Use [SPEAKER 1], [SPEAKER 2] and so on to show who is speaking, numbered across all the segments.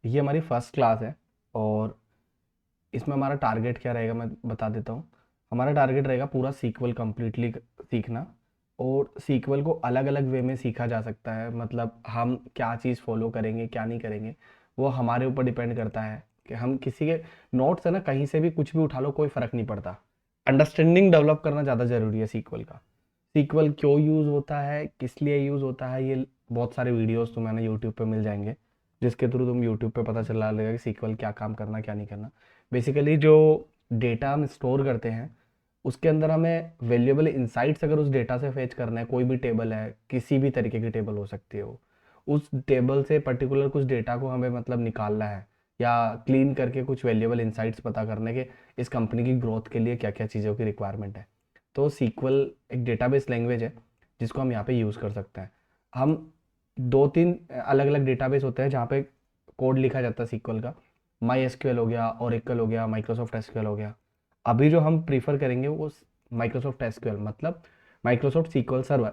[SPEAKER 1] ये हमारी first class है और इसमें हमारा टारगेट क्या रहेगा मैं बता देता हूँ। हमारा टारगेट रहेगा पूरा सीक्वल कंप्लीटली सीखना। और सीक्वल को अलग अलग वे में सीखा जा सकता है, मतलब हम क्या चीज़ फॉलो करेंगे क्या नहीं करेंगे वो हमारे ऊपर डिपेंड करता है कि हम किसी के नोट्स है ना, कहीं से भी कुछ भी उठा लो कोई फ़र्क नहीं पड़ता। अंडरस्टैंडिंग डेवलप करना ज़्यादा ज़रूरी है सीक्वल का। सीक्वल क्यों यूज़ होता है, किस लिए यूज़ होता है, ये बहुत सारे वीडियोस तुम्हें ना यूट्यूब पे मिल जाएंगे, जिसके थ्रू तुम यूट्यूब पे पता चला लेगा कि सीक्वल क्या काम करना क्या नहीं करना। बेसिकली जो डेटा हम स्टोर करते हैं उसके अंदर हमें वैल्यूएबल इंसाइट्स अगर उस डेटा से फेच करना है, कोई भी टेबल है, किसी भी तरीके की टेबल हो सकती है वो, उस टेबल से पर्टिकुलर कुछ डेटा को हमें मतलब निकालना है या क्लीन करके कुछ वैल्यूएबल इंसाइट्स पता करने के इस कंपनी की ग्रोथ के लिए क्या क्या चीज़ों की रिक्वायरमेंट है। तो सीक्वल एक डेटाबेस लैंग्वेज है जिसको हम यहाँ पे यूज़ कर सकते हैं। हम दो तीन अलग अलग डेटाबेस होते हैं जहाँ पे कोड लिखा जाता है सीक्वल का। माई एसक्यूएल हो गया, ओरेकल हो गया, माइक्रोसॉफ्ट एसक्यूएल हो गया। अभी जो हम प्रीफर करेंगे वो माइक्रोसॉफ्ट एसक्यूएल, मतलब माइक्रोसॉफ्ट सीक्वल सर्वर,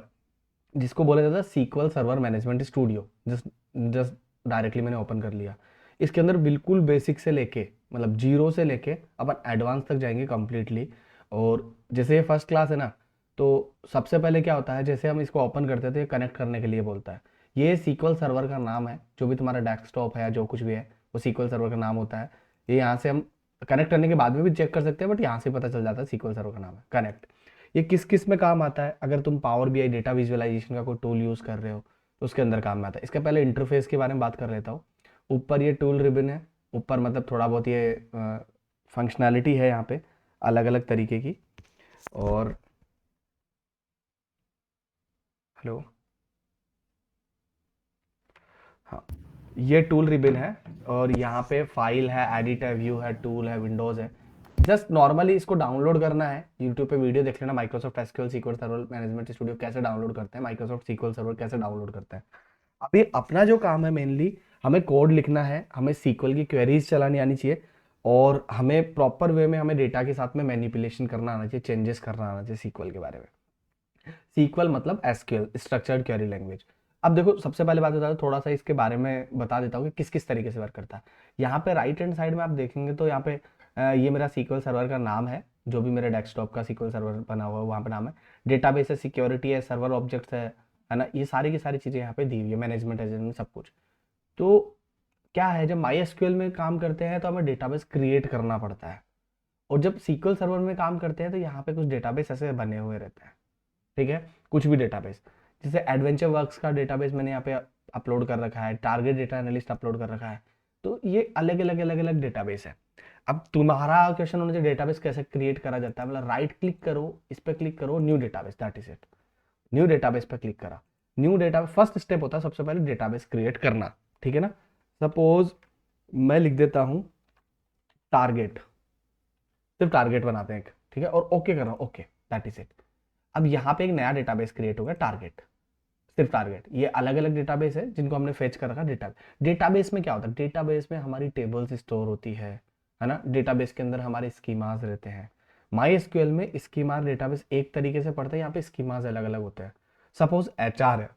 [SPEAKER 1] जिसको बोला जाता है SQL server management studio. Just just directly मैंने ओपन कर लिया। इसके अंदर बिल्कुल बेसिक से लेके मतलब जीरो से लेके अपन एडवांस तक जाएंगे कम्प्लीटली। और जैसे ये फर्स्ट क्लास है ना, तो सबसे पहले क्या होता है, जैसे हम इसको ओपन करते हैं तो ये कनेक्ट करने के लिए बोलता है। ये सीक्वल सर्वर का नाम है, जो भी तुम्हारा डेस्कटॉप है या जो कुछ भी है वो सीक्वल सर्वर का नाम होता है। ये यहाँ से हम कनेक्ट करने के बाद में भी चेक कर सकते हैं, बट यहाँ से पता चल जाता है सीक्वल सर्वर का नाम है कनेक्ट। ये किस किस में काम आता है, अगर तुम पावर बीआई डेटा विजुअलाइजेशन का कोई टूल यूज़ कर रहे हो तो उसके अंदर काम में आता है। इसके पहले इंटरफेस के बारे में बात कर लेता हूँ। ऊपर ये टूल रिबन है, ऊपर मतलब थोड़ा बहुत ये फंक्शनैलिटी है यहाँ पे अलग अलग तरीके की। और हेलो, हाँ, ये टूल रिबन है। और यहाँ पे फाइल है, एडिट है, व्यू है, टूल है, विंडोज़ है। जस्ट नॉर्मली इसको डाउनलोड करना है, यूट्यूब पे वीडियो देख लेना, Microsoft SQL SQL server management studio कैसे डाउनलोड करते हैं, माइक्रोसॉफ्ट सीक्वल सर्वर कैसे डाउनलोड करते हैं। अभी अपना जो काम है मेनली, हमें कोड लिखना है, हमें सीक्वल की क्वेरीज चलानी आनी चाहिए और हमें प्रॉपर वे में हमें डेटा के साथ में मैनिपुलेशन करना आना चाहिए, चेंजेस करना आना चाहिए सीक्वल के बारे में। सीक्वल मतलब एसक्यूएल, स्ट्रक्चर्ड क्वेरी लैंग्वेज। अब देखो सबसे पहले बात बता दो, थोड़ा सा इसके बारे में बता देता हूँ कि किस किस तरीके से वर्क करता है। यहाँ पे राइट हैंड साइड में आप देखेंगे तो यहाँ पे ये मेरा सीक्वल सर्वर का नाम है, जो भी मेरे डेस्कटॉप का सीक्वल सर्वर बना हुआ है वहाँ पे नाम है। डेटाबेस है, सिक्योरिटी है, सर्वर ऑब्जेक्ट्स है ना, ये सारी की सारी चीज़ें यहाँ पे दी हुई है, मैनेजमेंट एजेंट सब कुछ। तो क्या है, जब माई एसक्यूएल में काम करते हैं तो हमें डेटाबेस क्रिएट करना पड़ता है, और जब सीक्वल सर्वर में काम करते हैं तो यहाँ पे कुछ डेटाबेस ऐसे बने हुए रहते हैं। ठीक है, कुछ भी डेटाबेस, जैसे एडवेंचर वर्क्स का डेटाबेस मैंने यहाँ पे अपलोड कर रखा है, टारगेट डेटा एनालिस्ट अपलोड कर रखा है। तो ये अलग अलग डेटाबेस है। अब तुम्हारा क्वेश्चन होना चाहिए डेटाबेस कैसे क्रिएट करा जाता है, मतलब राइट क्लिक करो, इस पर क्लिक करो, new database, that is it. New database पर क्लिक करा। न्यू डेटा फर्स्ट स्टेप होता है सबसे पहले डेटाबेस क्रिएट करना। ठीक है ना, सपोज मैं लिख देता हूँ टारगेट, सिर्फ टारगेट बनाते हैं एक, ठीक है, और ओके कर रहा हूँ, ओके, दैट इज इट। अब यहाँ पे एक नया डेटाबेस क्रिएट होगा, टारगेट, सिर्फ टारगेट। ये अलग अलग डेटाबेस है जिनको हमने फेच कर रखा डेटा। डेटाबेस में क्या होता है, डेटाबेस में हमारी टेबल्स स्टोर होती है ना, डेटाबेस के अंदर हमारे स्कीमास रहते हैं। माई एसक्यूएल में स्कीमा डेटाबेस एक तरीके से पढ़ते हैं, यहाँ पे स्कीमास अलग अलग होते हैं। सपोज एचआर है,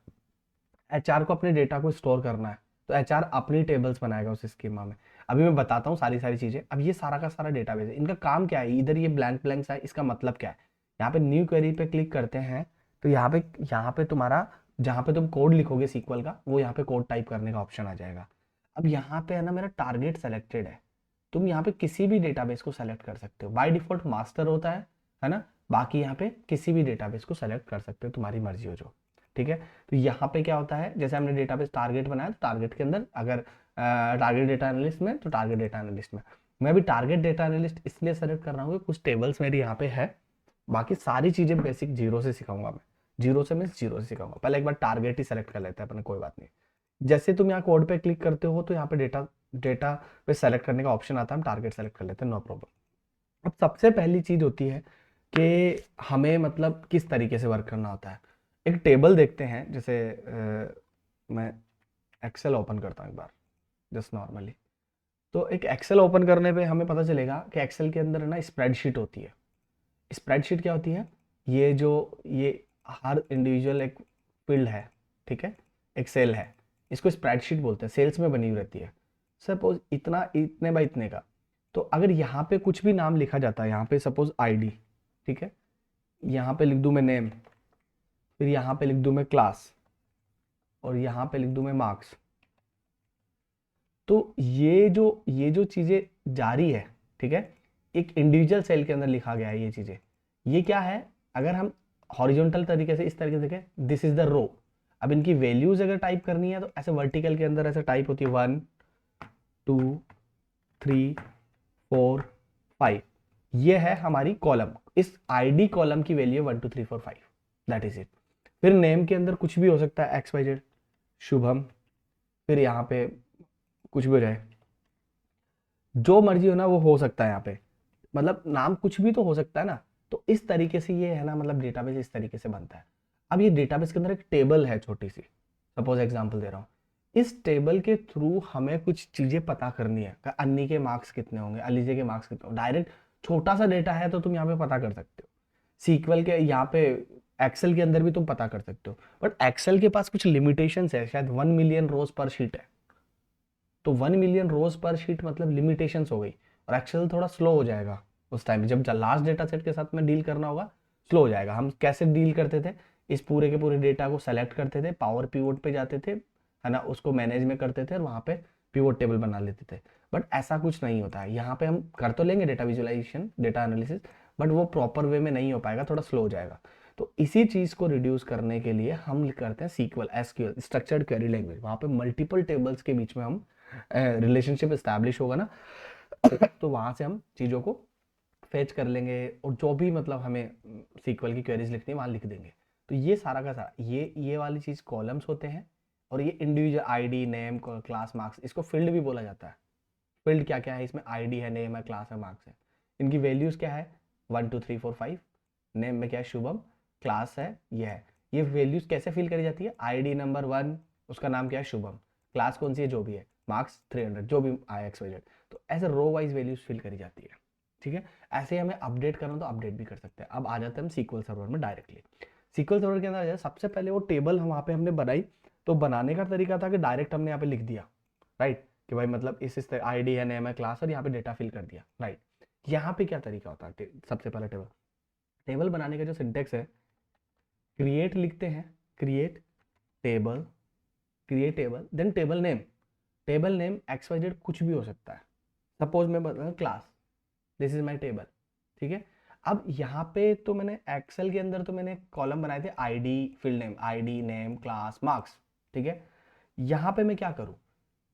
[SPEAKER 1] एचआर को अपने डेटा को स्टोर करना है, तो एचआर अपनी टेबल्स बनाएगा उस स्कीमा में। अभी मैं बताता हूँ सारी सारी चीजें। अब ये सारा का सारा डेटाबेस है, इनका काम क्या है, इधर ये ब्लैंक ब्लैंक्स है, इसका मतलब क्या है। यहाँ पे न्यू क्वेरी पे क्लिक करते हैं तो यहाँ पे तुम्हारा जहाँ पे तुम कोड लिखोगे सीक्वल का, वो यहाँ पे कोड टाइप करने का ऑप्शन आ जाएगा। अब यहाँ पे है ना मेरा टारगेट सेलेक्टेड है, तुम यहाँ पे किसी भी डेटाबेस को सेलेक्ट कर सकते हो, बाय डिफॉल्ट मास्टर होता है ना। बाकी यहाँ पे किसी भी डेटाबेस को सेलेक्ट कर सकते हो, तुम्हारी मर्जी हो जो। ठीक है, तो यहाँ पे क्या होता है, जैसे हमने डेटाबेस टारगेट बनाया तो टारगेट के अंदर अगर टारगेट डेटा एनालिस्ट में तो टारगेट डेटा एनालिस्ट में, मैं अभी टारगेट डेटा एनालिस्ट इसलिए सेलेक्ट कर रहा हूँ कि कुछ टेबल्स मेरी यहाँ पे है। बाकी सारी चीजें बेसिक जीरो से सिखाऊंगा मैं, जीरो से मीन्स जीरो से सिखाऊंगा। पहले एक बार टारगेट ही सेलेक्ट कर लेते हैं अपने, कोई बात नहीं। जैसे तुम यहाँ कोड पे क्लिक करते हो तो यहाँ पे डेटा डेटा पे सेलेक्ट करने का ऑप्शन आता है, हम टारगेट सेलेक्ट कर लेते हैं, नो प्रॉब्लम। अब सबसे पहली चीज होती है कि हमें मतलब किस तरीके से वर्क करना होता है। एक टेबल देखते हैं, जैसे मैं एक्सेल ओपन करता हूँ एक बार, जस्ट नॉर्मली। तो एक एक्सेल ओपन करने पे हमें पता चलेगा कि एक्सेल के अंदर है ना स्प्रेडशीट होती है। स्प्रेडशीट क्या होती है, ये जो ये हर इंडिविजुअल एक फील्ड है, ठीक है, एक सेल है, इसको स्प्रेडशीट बोलते हैं, सेल्स में बनी हुई रहती है। सपोज इतना इतने बाय इतने का, तो अगर यहाँ पे कुछ भी नाम लिखा जाता है, यहाँ पे सपोज आईडी, ठीक है, यहाँ पे लिख दूं मैं नेम, फिर यहाँ पे लिख दूं मैं क्लास, और यहाँ पे लिख दूं मैं मार्क्स, तो ये जो चीजें जारी है, ठीक है, एक इंडिविजुअल सेल के अंदर लिखा गया है ये चीजें। ये क्या है, अगर हम हॉरिजॉन्टल तरीके से इस तरीके से देखें, दिस इज द रो। अब इनकी वैल्यूज अगर टाइप करनी है तो ऐसे वर्टिकल के अंदर ऐसे टाइप होती है 1 2 3 4 5, ये है हमारी कॉलम। इस आईडी कॉलम की वैल्यू 1 2 3 4 5, दैट इज इट। फिर नेम के अंदर कुछ भी हो सकता है, एक्स वाई जेड, शुभम, फिर यहाँ पे कुछ भी रहे, जो मर्जी हो ना वो हो सकता है यहाँ पे, मतलब नाम कुछ भी तो हो सकता है ना। तो इस तरीके से ये है ना, मतलब डेटाबेस इस तरीके से बनता है। अब ये डेटाबेस के अंदर एक टेबल है छोटी सी, सपोज एग्जांपल दे रहा हूँ, इस टेबल के थ्रू हमें कुछ चीजें पता करनी है, अन्नी के मार्क्स कितने होंगे, अलीजे के मार्क्स कितने होंगे, डायरेक्ट छोटा सा डेटा है तो तुम यहाँ पे पता कर सकते हो। सीक्वल के यहाँ पे एक्सेल के अंदर भी तुम पता कर सकते हो, बट एक्सेल के पास कुछ लिमिटेशंस है, शायद 1 मिलियन रोज पर शीट है, तो 1 मिलियन रोज पर शीट मतलब लिमिटेशंस हो गई, और एक्सेल थोड़ा स्लो हो जाएगा उस टाइम जब लार्ज डेटा सेट के साथ में डील करना होगा, स्लो हो जाएगा। हम कैसे डील करते थे, इस पूरे के पूरे डेटा को सेलेक्ट करते थे, पावर पिवोट पे जाते थे, है ना, उसको मैनेज में करते थे और वहां पे पिवोट टेबल बना लेते थे। बट ऐसा कुछ नहीं होता है यहाँ पे, हम कर तो लेंगे data visualisation, data analysis, but वो प्रॉपर वे में नहीं हो पाएगा, थोड़ा स्लो हो जाएगा। तो इसी चीज को रिड्यूस करने के लिए हम करते हैं sequel, SQL, structured query language. वहां पे मल्टीपल टेबल्स के बीच में हम रिलेशनशिप एस्टैब्लिश होगा ना, तो वहां से हम चीज़ों को फेच कर लेंगे, और जो भी मतलब हमें सीक्वल की क्वेरीज लिखनी है वहां लिख देंगे। तो ये सारा का सारा ये वाली चीज़ कॉलम्स होते हैं, और ये individual ID name class marks, इसको फील्ड भी बोला जाता है। फील्ड क्या क्या है, इसमें आईडी है, नेम है, क्लास है, मार्क्स है। इनकी वैल्यूज क्या है, 1 2 3 4 5, नेम में क्या है, शुभम, क्लास है, ये है। ये वैल्यूज कैसे फिल करी जाती है, आईडी नंबर 1, उसका नाम क्या है, शुभम, क्लास कौन सी है, जो भी है, मार्क्स 300, जो भी आया एक्स वाई जेड, तो ऐसे रो वाइज वैल्यूज फिल करी जाती है, ठीक है। ऐसे ही हमें अपडेट करना तो अपडेट भी कर सकते हैं। अब आ जाते हैं हम सीक्वल सर्वर में डायरेक्टली। सीक्वल सर्वर के अंदर आ जाए, सबसे पहले वो टेबल हम वहाँ पे हमने बनाई, तो बनाने का तरीका था कि डायरेक्ट हमने यहाँ पे लिख दिया, राइट, कि भाई मतलब इस आईडी है, नेम है, क्लास, और यहाँ पे डेटा फिल कर दिया, राइट। यहाँ पे क्या तरीका होता है, सबसे पहला टेबल, टेबल बनाने का जो सिंटेक्स है, क्रिएट लिखते हैं, create table, create table, then table name. Table name X Y Z कुछ भी हो सकता है, सपोज मैं बता class, this is my table, ठीक है। अब यहाँ पे तो मैंने एक्सेल के अंदर तो मैंने कॉलम बनाए थे, ID, field name, ID, name, class, marks, ठीक है। यहाँ पे मैं क्या करूँ,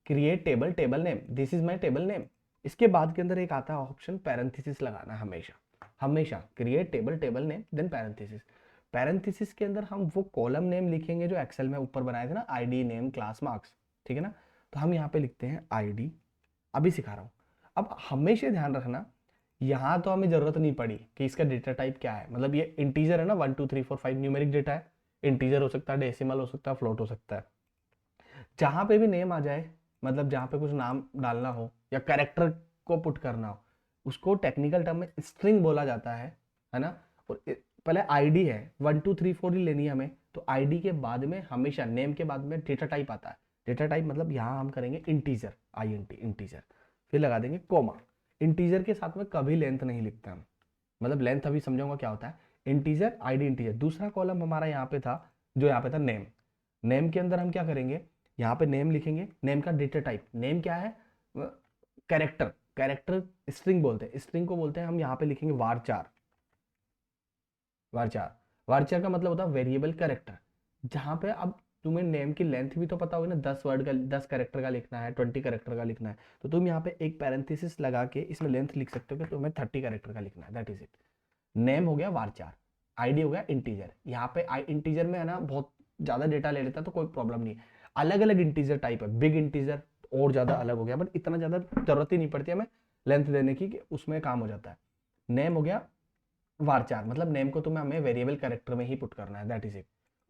[SPEAKER 1] create table, table name, this is my table name. इसके बाद के अंदर एक आता है ऑप्शन पैरेंथेसिस लगाना, हमेशा हमेशा create table, table name, then parenthesis. Parenthesis के अंदर हम वो कॉलम नेम लिखेंगे जो एक्सेल में ऊपर बनाए थे ना, आईडी, नेम, क्लास, मार्क्स, ठीक है ना। तो हम यहाँ पे लिखते हैं आईडी, अभी सिखा रहा हूँ। अब हमेशा ध्यान रखना, यहाँ तो हमें जरूरत नहीं पड़ी कि इसका डेटा टाइप क्या है, मतलब ये इंटीजर है ना, 1 2 3 4 5 न्यूमेरिक डेटा है, इंटीजर हो सकता है, डेसिमल हो सकता है, फ्लोट हो सकता है। जहां पे भी नेम आ जाए, मतलब जहां पे कुछ नाम डालना हो या कैरेक्टर को पुट करना हो, उसको टेक्निकल टर्म में स्ट्रिंग बोला जाता है ना। और पहले आईडी है, 1 2 3 4 ही लेनी है हमें, तो आईडी के बाद में हमेशा नेम के बाद में डेटा टाइप आता है। डेटा टाइप मतलब यहाँ हम करेंगे इंटीजर, INT इंटीजर, फिर लगा देंगे कोमा। इंटीजर के साथ में कभी लेंथ नहीं लिखते हम, मतलब लेंथ अभी समझाऊंगा क्या होता है। Integer, ID, integer. दूसरा कॉलम हमारा यहाँ पे था, जो यहाँ पे था नेम। नेम के अंदर हम क्या करेंगे, यहाँ पे नेम लिखेंगे, नेम का डेटा टाइप, नेम क्या है, कैरेक्टर, कैरेक्टर स्ट्रिंग बोलते हैं, स्ट्रिंग को बोलते हैं हम, यहाँ पे लिखेंगे varchar, varchar। varchar का मतलब होता है वेरिएबल कैरेक्टर। जहाँ पे अब तुम्हें नेम की लेंथ भी तो पता होगी ना, 10 वर्ड का, 10 कैरेक्टर का लिखना है, 20 कैरेक्टर का लिखना है, तो तुम यहाँ पे एक पैरेंथेसिस लगा के इसमें लेंथ लिख सकते हो कि तुम्हें 30 कैरेक्टर का लिखना है, दैट इज इट। नेम हो गया varchar, आईडी हो गया इंटीजर। यहाँ पे इंटीजर में है ना बहुत ज्यादा डेटा ले लेता है तो कोई प्रॉब्लम नहीं है, अलग अलग इंटीजर टाइप है, बिग इंटीजर और ज्यादा अलग हो गया, बट इतना ज्यादा जरूरत ही नहीं पड़ती हमें लेंथ देने की, कि उसमें काम हो जाता है। नेम हो गया varchar, मतलब नेम को तुम्हें हमें वेरिएबल कैरेक्टर में ही पुट करना है, दैट इज इट।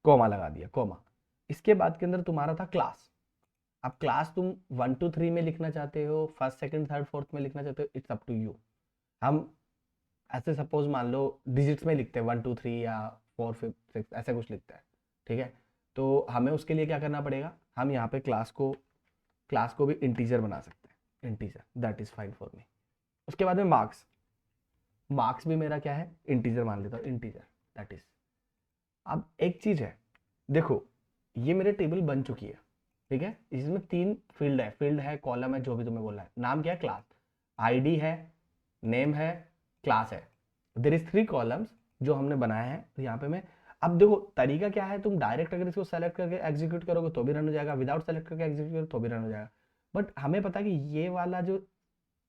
[SPEAKER 1] कोमा लगा दिया, कोमा। इसके बाद के अंदर तुम्हारा था क्लास। अब क्लास तुम 1 2 3 में लिखना चाहते हो, फर्स्ट सेकंड थर्ड फोर्थ में लिखना चाहते हो, इट्स अप टू यू। हम ऐसे सपोज मान लो डिजिट्स में लिखते हैं, 1 2 3 या 4 5 6 ऐसा कुछ लिखता है, ठीक है। तो हमें उसके लिए क्या करना पड़ेगा, हम यहाँ पे क्लास को भी इंटीजर बना सकते हैं, integer, that is fine for me. उसके बाद में मार्क्स, मार्क्स भी मेरा क्या है, इंटीजर मान लेता हूँ, इंटीजर दैट इज। अब एक चीज है, देखो ये मेरे टेबल बन चुकी है, ठीक है, इसमें 3 फील्ड है, कॉलम है, जो भी तुम्हें बोलना है। नाम क्या है, क्लास, आईडी है, नेम है, क्लास है। देयर इज 3 कॉलम्स जो हमने बनाए हैं। तो यहाँ पे मैं, अब देखो तरीका क्या है, तुम डायरेक्ट अगर इसको सेलेक्ट करके एग्जीक्यूट करोगे तो भी रन हो जाएगा, विदाउट सेलेक्ट करके एग्जीक्यूट करोगे तो भी रन हो जाएगा। बट हमें पता है कि ये वाला जो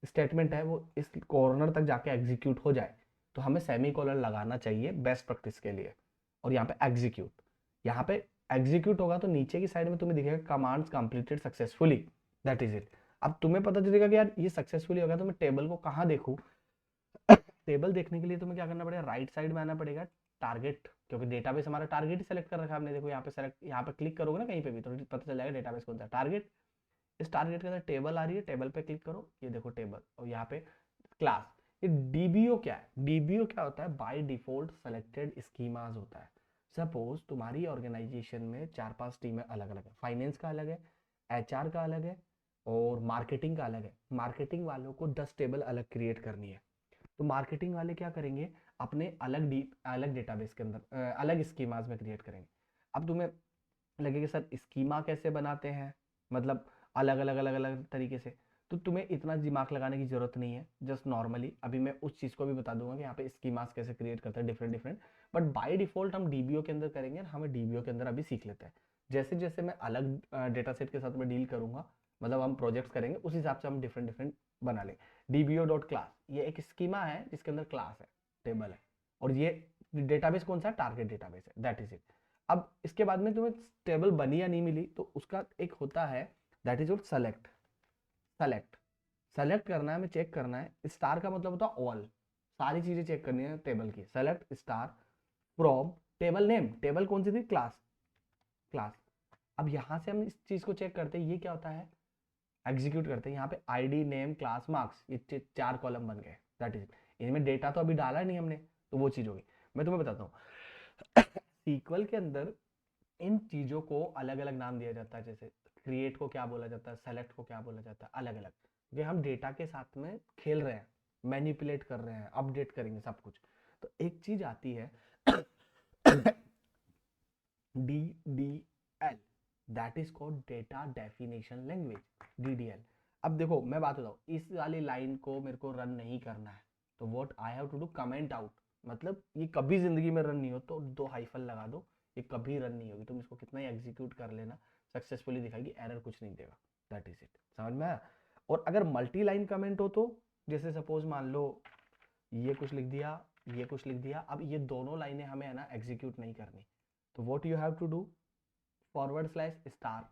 [SPEAKER 1] स्टेटमेंट है वो इस कॉर्नर तक जाके एग्जीक्यूट हो जाए, तो हमें सेमी कॉलन लगाना चाहिए बेस्ट प्रैक्टिस के लिए। और यहाँ पे एग्जीक्यूट, यहाँ पे एग्जीक्यूट होगा तो नीचे की साइड में तुम्हें दिखेगा commands completed successfully, that is it. अब तुम्हें पता चलेगा कि यार ये सक्सेसफुली होगा, तो मैं टेबल को कहाँ देखूँ। टेबल देखने के लिए तुम्हें क्या करना पड़ेगा, राइट साइड में आना पड़ेगा, टारगेट, क्योंकि डेटाबेस हमारा टारगेट ही सेलेक्ट कर रखा है हमने। देखो यहाँ पे सेलेक्ट, यहाँ पे क्लिक करोगे ना कहीं पे भी तो पता चल जाएगा डेटाबेस कौन सा टारगेट। इस टारगेट के अंदर टेबल आ रही है, टेबल पे क्लिक करो, ये देखो टेबल, और यहाँ पे क्लास। ये डीबीओ क्या है, डीबीओ क्या होता है, बाय डिफॉल्ट सेलेक्टेड स्कीमास होता है। सपोज तुम्हारी ऑर्गेनाइजेशन में 4-5 टीमें अलग अलग है, फाइनेंस का अलग है, एचआर का अलग है, और मार्केटिंग का अलग है। मार्केटिंग वालों को 10 टेबल अलग क्रिएट करनी है, तो मार्केटिंग वाले क्या करेंगे, अपने अलग डेटाबेस के अंदर अलग स्कीमास में क्रिएट करेंगे। अब तुम्हें लगेगा सर स्कीमा कैसे बनाते हैं, मतलब अलग अलग तरीके से, तो तुम्हें इतना दिमाग लगाने की जरूरत नहीं है। जस्ट नॉर्मली अभी मैं उस चीज को भी बता दूंगा कि यहाँ पे स्कीमास कैसे क्रिएट करते हैं, different different. But by default हम डीबीओ के अंदर करेंगे, और हमें डीबीओ के अंदर अभी सीख लेते हैं। जैसे जैसे मैं अलग डेटा सेट के साथ में डील करूंगा, मतलब हम प्रोजेक्ट्स करेंगे, उस हिसाब से हम डिफरेंट डिफरेंट बना लेंगे। डीबीओ डॉट क्लास, ये एक स्कीमा है जिसके अंदर क्लास है, टेबल है, और ये डेटाबेस कौन सा है, टारगेट डेटाबेस है, दैट इज इट। अब इसके बाद में तुम्हें टेबल बनी या नहीं मिली, तो उसका एक होता है that is your select. Select, select करना है, हमें चेक करना है। स्टार का मतलब होता है ऑल, सारी चीजें चेक करनी है टेबल की। Select star from table name, table कौन सी थी, क्लास, क्लास। अब यहां से हम इस चीज को चेक करते हैं, ये क्या होता है, एग्जीक्यूट करते हैं। यहाँ पे आईडी नेम क्लास मार्क्स, ये 4 कॉलम बन गए, दैट इज। इनमें डेटा तो अभी डाला नहीं हमने, तो वो चीज होगी। मैं तुम्हें बताता हूँ, सीक्वल के अंदर इन चीजों को अलग अलग नाम दिया जाता है। जैसे क्रिएट को क्या बोला जाता है, सेलेक्ट को क्या बोला जाता है, अलग अलग, क्योंकि हम डेटा के साथ में खेल रहे हैं, मैनिपुलेट कर रहे हैं, अपडेट करेंगे सब कुछ। तो एक चीज आती है D D L, that is called data definition language, DDL. अब देखो मैं बात बताऊँ, इस वाली लाइन को मेरे को रन नहीं करना है, तो what I have to do, comment out. मतलब ये कभी जिंदगी में रन नहीं हो, तो 2 हाइफन लगा दो, ये कभी रन नहीं होगी। तुम इसको कितना ही एग्जीक्यूट कर लेना, सक्सेसफुली दिखाएगी, एरर कुछ नहीं देगा, दैट इज इट। समझ में आया। और अगर मल्टी लाइन कमेंट हो तो, जैसे सपोज मान लो ये कुछ लिख दिया, ये कुछ लिख दिया, अब ये दोनों लाइनें हमें है ना एग्जीक्यूट नहीं करनी, तो what you have to do, forward slash star.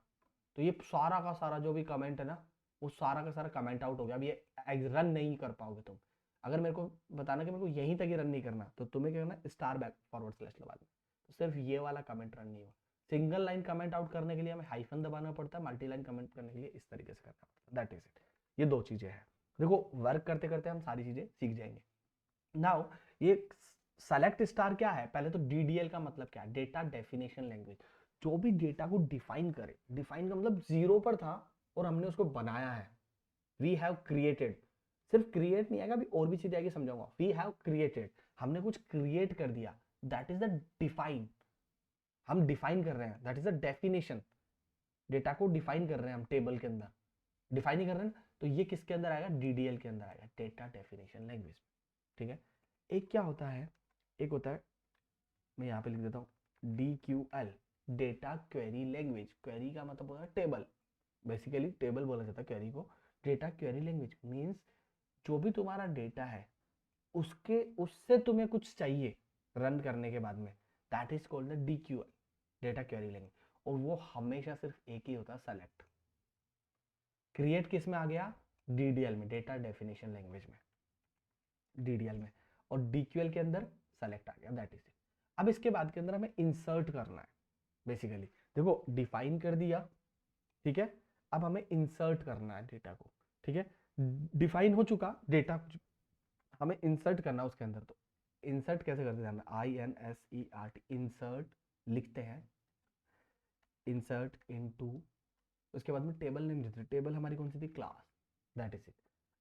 [SPEAKER 1] तो ये सारा का सारा जो भी कमेंट है ना, वो सारा का सारा कमेंट आउट हो गया। अब ये रन नहीं कर पाओगे तुम। अगर मेरे को बताना कि मेरे को यहीं तक ही रन नहीं करना, तो तुम्हें क्या करना, स्टार बैक फॉरवर्ड स्लैश लगा देना, तो सिर्फ ये वाला कमेंट रन नहीं हुआ। सिंगल लाइन कमेंट आउट करने के लिए हमें हाइफन दबाना पड़ता है, मल्टी लाइन कमेंट करने के लिए इस तरीके से करना पड़ता है, दैट इज इट। ये 2 चीजें हैं। देखो वर्क करते करते हम सारी चीजें सीख जाएंगे। नाउ ये सेलेक्ट स्टार क्या है, पहले तो डीडीएल का मतलब क्या है, डेटा डेफिनेशन लैंग्वेज। जो भी डेटा को डिफाइन करे, डिफाइन का मतलब जीरो पर था और हमने उसको बनाया है, वी हैव क्रिएटेड। सिर्फ क्रिएट नहीं आएगा, अभी और भी चीज आएगी, समझाऊंगा। वी हैव क्रिएटेड, हमने कुछ क्रिएट कर दिया, दैट इज द डिफाइन। हम डिफाइन कर रहे हैं, that is the definition. Data को डिफाइन कर रहे हैं हम टेबल के अंदर, डिफाइन ही कर रहे हैं, तो ये किसके अंदर आएगा, डीडीएल के अंदर आएगा, डेटा डेफिनेशन लैंग्वेज। ठीक है। एक क्या होता है, एक होता है, मैं यहाँ पे लिख देता हूँ DQL, data query language. Query का मतलब होता है टेबल, बेसिकली टेबल बोला जाता है क्वेरी को। डेटा क्वेरी लैंग्वेज मीन्स जो भी तुम्हारा डेटा है, उसके उससे तुम्हें कुछ चाहिए रन करने के बाद में, that is called the DQL, data query language. और वो हमेशा सिर्फ एक ही होता है, सेलेक्ट। क्रिएट किस में आ गया, DDL में, डेटा डेफिनेशन लैंग्वेज में, DDL में। और DQL के अंदर सेलेक्ट आ गया, दैट इज इट। अब इसके बाद के अंदर हमें इंसर्ट करना है, बेसिकली। देखो डिफाइन कर दिया, ठीक है, अब हमें इंसर्ट करना है डेटा को। ठीक है, डिफाइन हो चुका डेटा, हमें इंसर्ट करना है उसके अंदर। तो इंसर्ट कैसे करते हैं, INSERT, इंसर्ट लिखते हैं, इंसर्ट इनटू, उसके बाद में टेबल नेम देते हैं। टेबल हमारी कौन सी थी, क्लास, दैट इज इट।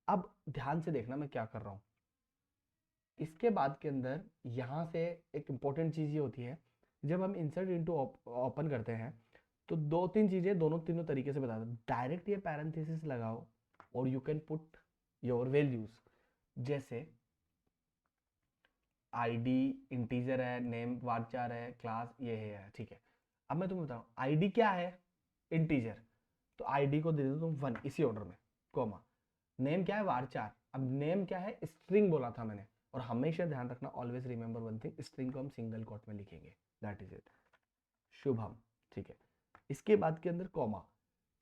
[SPEAKER 1] अब ध्यान से देखना मैं क्या कर रहा हूँ। इसके बाद के अंदर यहाँ से एक इम्पोर्टेंट चीज़ ये होती है, जब हम इंसर्ट इनटू ओपन करते हैं तो दो तीन चीज़ें दोनों तीनों तरीके से बता दो। डायरेक्ट ये पैरेंथेसिस लगाओ और you can put your values, जैसे आईडी इंटीजर है, नेम वार्चार है, क्लास ये है, ठीक है। अब मैं तुम्हें बताऊं आईडी क्या है, इंटीजर, तो आईडी को दे दो तुम 1 इसी ऑर्डर में, कोमा। नेम क्या है, वारचार। अब नेम क्या है, स्ट्रिंग बोला था मैंने, और हमेशा ध्यान रखना, always remember one thing, string को हम सिंगल कोट में लिखेंगे, दैट इज इट। शुभम, ठीक है। इसके बाद के अंदर कॉमा।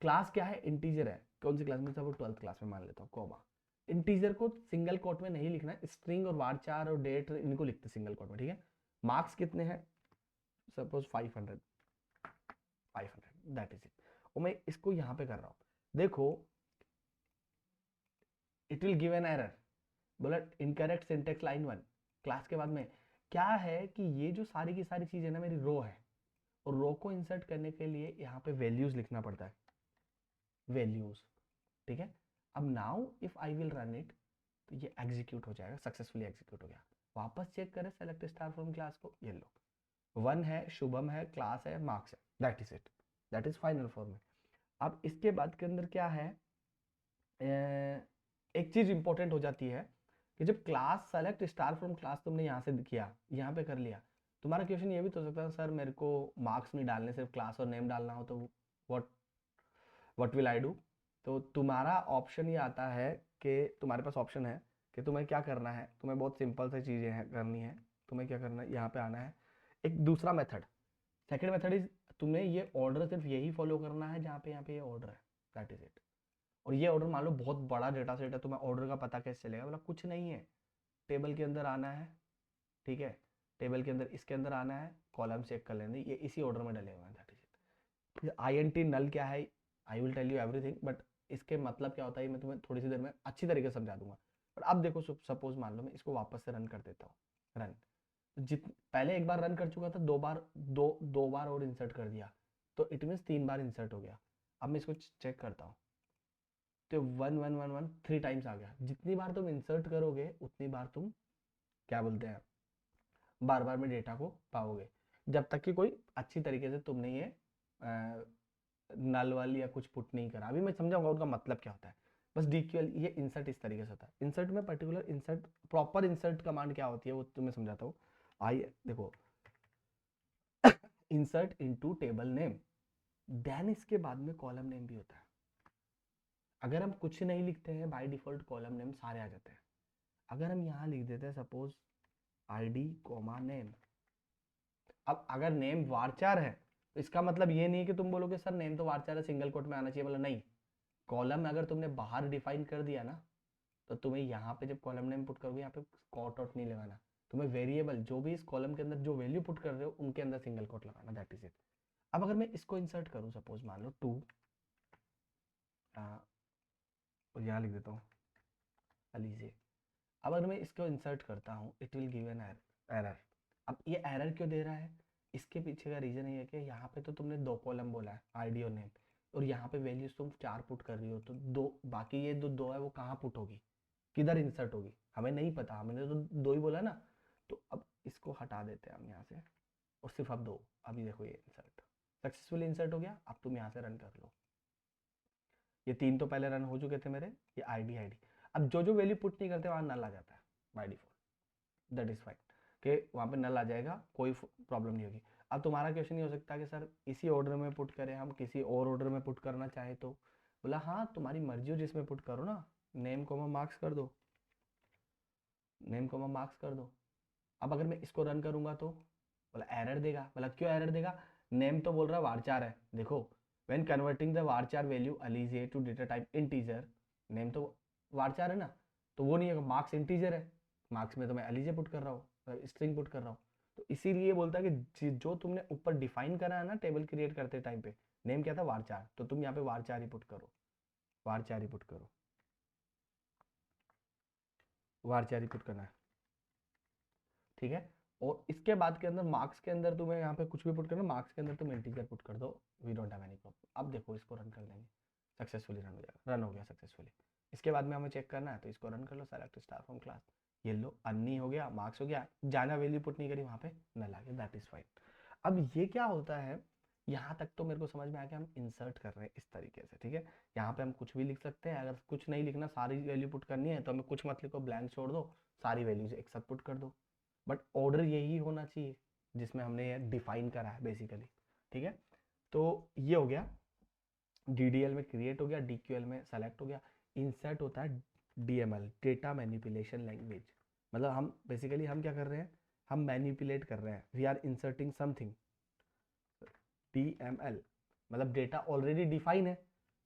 [SPEAKER 1] क्लास क्या है, इंटीजर है, कौन सी क्लास में, सब 12th क्लास में मान लेता हूँ, कॉमा। इंटीजर को सिंगल कोट में नहीं लिखना है, स्ट्रिंग और वारचार और डेट इनको लिखते सिंगल कोट में, ठीक है। मार्क्स कितने हैं, सपोज 500, दैट इज इट। और मैं इसको यहाँ पे कर रहा हूँ, देखो it will give an error, बोला इनकरेक्ट सिंटेक्स लाइन 1। क्लास के बाद में क्या है कि ये जो सारी की सारी चीजें ना मेरी रो है, और रो को इंसर्ट करने के लिए यहाँ पे वैल्यूज लिखना पड़ता है, वैल्यूज, ठीक है। अब now if I will run it, तो ये एग्जीक्यूट हो जाएगा, सक्सेसफुली एग्जीक्यूट हो गया। वापस चेक करें सेलेक्ट स्टार फ्रॉम क्लास को, ये लो 1 है, शुभम है, क्लास है, मार्क्स है, that is it, that is final form में। अब इसके बाद के अंदर क्या है, एक चीज इंपॉर्टेंट हो जाती है कि जब class select star from class तुमने यहाँ से किया, यहाँ पे कर लिया, तुम्हारा क्वेश्चन ये भी तो हो सकता है सर मेरे को मार्क्स नहीं डालने, सिर्फ क्लास और नेम डालना हो, तो what what will I do. तो तुम्हारा ऑप्शन ये आता है कि तुम्हारे पास ऑप्शन है कि तुम्हें क्या करना है, तुम्हें बहुत सिंपल सी चीज़ें हैं करनी है। तुम्हें क्या करना है, यहाँ पे आना है, एक दूसरा मेथड, सेकेंड मेथड इज, तुम्हें ये ऑर्डर सिर्फ यही फॉलो करना है जहाँ पे यहाँ पे ये ऑर्डर है, दैट इज इट। और ये ऑर्डर मान लो बहुत बड़ा डेटा सेट है, तुम्हें ऑर्डर का पता कैसे चलेगा, मतलब कुछ नहीं है, टेबल के अंदर आना है, ठीक है, टेबल के अंदर इसके अंदर आना है, कॉलम चेक कर लेंगे, ये इसी ऑर्डर में डले हुए हैं, that is it. I N T null क्या है, I will tell you everything, but इसके मतलब क्या होता है मैं तुम्हें थोड़ी सी देर में अच्छी तरीके से समझा दूंगा। बट अब देखो सपोज मान लो मैं इसको वापस से रन कर देता हूँ, रन, जित पहले एक बार रन कर चुका था, दो बार और इंसर्ट कर दिया, तो इट मीन्स 3 बार इंसर्ट हो गया। अब मैं इसको चेक करता हूँ, तो 1 1 1 1 3 टाइम्स आ गया। जितनी बार तुम इंसर्ट करोगे उतनी बार तुम क्या बोलते हैं, बार बार में डेटा को पाओगे, जब तक कि कोई अच्छी तरीके से तुमने ये नल वाली या कुछ पुट नहीं करा। अभी मैं समझाऊंगा उनका मतलब क्या होता है, बस डीक्यूएल ये इंसर्ट इस तरीके से होता है। इंसर्ट में particular insert, proper insert command क्या होती है वो तुम्हें समझाता हूँ। आइए देखो, insert into table name, then इसके बाद में कॉलम नेम भी होता है। अगर हम कुछ नहीं लिखते हैं बाय डिफॉल्ट कॉलम नेम सारे आ जाते हैं। अगर हम यहाँ लिख देते हैं सपोज आईडी कोमा नेम, अब अगर नेम वारचार है तो इसका मतलब ये नहीं है कि तुम बोलोगे सर नेम तो वारचार है सिंगल कोट में आना चाहिए, बोला नहीं, कॉलम अगर तुमने बाहर डिफाइन कर दिया ना, तो तुम्हें यहाँ पे जब कॉलम नेम पुट करोगे यहाँ पे कॉट आउट नहीं लगाना, तुम्हें वेरिएबल जो भी इस कॉलम के अंदर जो वैल्यू पुट कर रहे हो उनके अंदर सिंगल कोट लगाना, दैट इज इट। अब अगर मैं इसको इंसर्ट करूँ, सपोज मान लो 2, और यहाँ लिख देता हूँ लीजिए। अब अगर मैं इसको इंसर्ट करता हूँ it will give an error. अब ये एरर क्यों दे रहा है, इसके पीछे का रीजन ये है कि यहाँ पे तो तुमने 2 कॉलम बोला है आईडी और नेम, और यहाँ पे वैल्यूज तुम 4 पुट कर रही हो, तो दो बाकी ये दो है वो कहाँ पुट होगी, किधर इंसर्ट होगी, हमें नहीं पता, हमने तो 2 ही बोला ना। तो अब इसको हटा देते हैं हम यहाँ से, और सिर्फ अब 2, अभी देखो ये इंसर्ट सक्सेसफुली इंसर्ट हो गया। अब तुम यहाँ से रन कर लो, ये 3 तो पहले रन हो चुके थे मेरे, ये आईडी। अब जो जो वैल्यू पुट नहीं करते वहाँ नल आ जाता है by default, that is fine, कि वहाँ पे नल आ जाएगा, कोई प्रॉब्लम नहीं होगी। अब तुम्हारा क्वेश्चन ये हो सकता है कि सर इसी ऑर्डर में पुट करें, हम किसी और ऑर्डर में पुट करना चाहे तो, बोला हाँ तुम्हारी मर्जी हो जिसमें पुट करो ना, नेम को मार्क्स कर दो, नेम को मार्क्स कर दो। अब अगर मैं इसको रन करूंगा तो बोला एरर देगा, बोला क्यों एरर देगा, नेम तो बोल रहा है वारचार है, देखो when converting the varchar value अलीजे to data type integer, name तो वारचार है ना, तो वो नहीं है, मार्क्स इंटीजर है, मार्क्स में तो मैं अलीजे पुट कर रहा हूँ, स्ट्रिंग पुट कर रहा हूँ। तो इसीलिए बोलता है कि जो तुमने ऊपर डिफाइन करा है ना टेबल क्रिएट करते टाइम पे, नेम क्या था वारचार, तो तुम यहाँ पे वारचार ही पुट करो, वारचार ही पुट करो, वारचार ही पुट करना है, ठीक है। और इसके बाद के अंदर मार्क्स के अंदर तुम्हें यहाँ पे कुछ भी पुट करना, मार्क्स के अंदर तुम इंटीजर पुट कर दो, we don't have any problem. अब देखो इसको रन कर लेंगे, सक्सेसफुली रन हो जाएगा, रन हो गया सक्सेसफुली। इसके उसके बाद में हमें चेक करना है तो इसको रन कर लो, सेलेक्ट स्टार फ्रॉम क्लास, ये लो अन्नी हो गया, मार्क्स हो गया, जाना वैल्यू पुट नहीं करी वहाँ पे नल आ गया, दैट इज फाइन। अब ये क्या होता है, यहाँ तक तो मेरे को समझ में आ गया, हम इंसर्ट कर रहे हैं इस तरीके से, ठीक है। यहाँ पे हम कुछ भी लिख सकते हैं, अगर कुछ नहीं लिखना सारी वैल्यू पुट करनी है तो हमें कुछ मत लिखो, ब्लैंक छोड़ दो, सारी वैल्यूज एक साथ पुट कर दो, बट ऑर्डर यही होना चाहिए जिसमें हमने ये डिफाइन करा है बेसिकली, ठीक है। तो ये हो गया, DDL में क्रिएट हो गया, DQL में सेलेक्ट हो गया। इंसर्ट होता है DML, डेटा मैनिपुलेशन लैंग्वेज, मतलब हम बेसिकली हम क्या कर रहे हैं, हम मैनिपुलेट कर रहे हैं, we are inserting something. DML मतलब डेटा ऑलरेडी डिफाइन है,